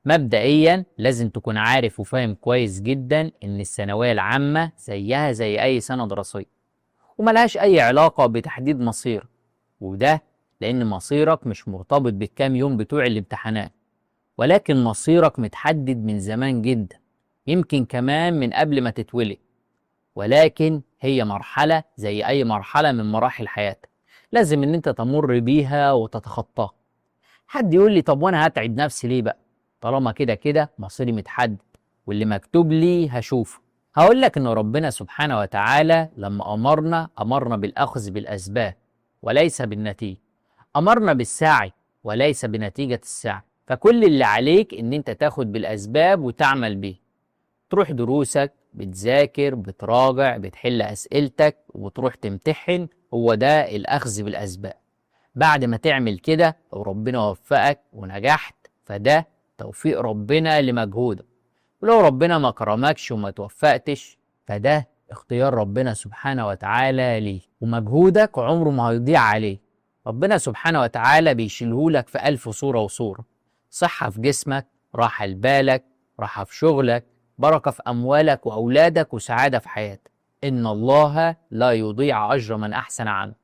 مبدئيا لازم تكون عارف وفاهم كويس جدا إن الثانوية العامة زيها زي أي سنة دراسية، وملهاش أي علاقة بتحديد مصيرك. وده لأن مصيرك مش مرتبط بالكام يوم بتوع الامتحانات، ولكن مصيرك متحدد من زمان جدا، يمكن كمان من قبل ما تتولد. ولكن هي مرحلة زي أي مرحلة من مراحل حياتك، لازم إن أنت تمر بيها وتتخطاها. حد يقول لي طب وأنا هتعب نفسي ليه بقى؟ طالما كده كده مصيري متحدد، واللي مكتوب لي هشوفه. هقول لك إن ربنا سبحانه وتعالى لما أمرنا بالأخذ بالأسباب وليس بالنتيجة، أمرنا بالسعي وليس بنتيجة السعي. فكل اللي عليك إن أنت تاخد بالأسباب وتعمل بيه، تروح دروسك، بتذاكر، بتراجع، بتحل أسئلتك، وتروح تمتحن. هو ده الأخذ بالأسباب. بعد ما تعمل كده وربنا وفقك ونجحت، فده توفيق ربنا لمجهودك. ولو ربنا ما كرمكش وما توفقتش، فده اختيار ربنا سبحانه وتعالى ليك، ومجهودك عمره ما هيضيع عليه. ربنا سبحانه وتعالى بيشيلهولك في ألف صورة وصورة: صحة في جسمك، راحة لبالك، راحة في شغلك، بركة في أموالك وأولادك، وسعادة في حياتك. إن الله لا يضيع أجر من أحسن عمل.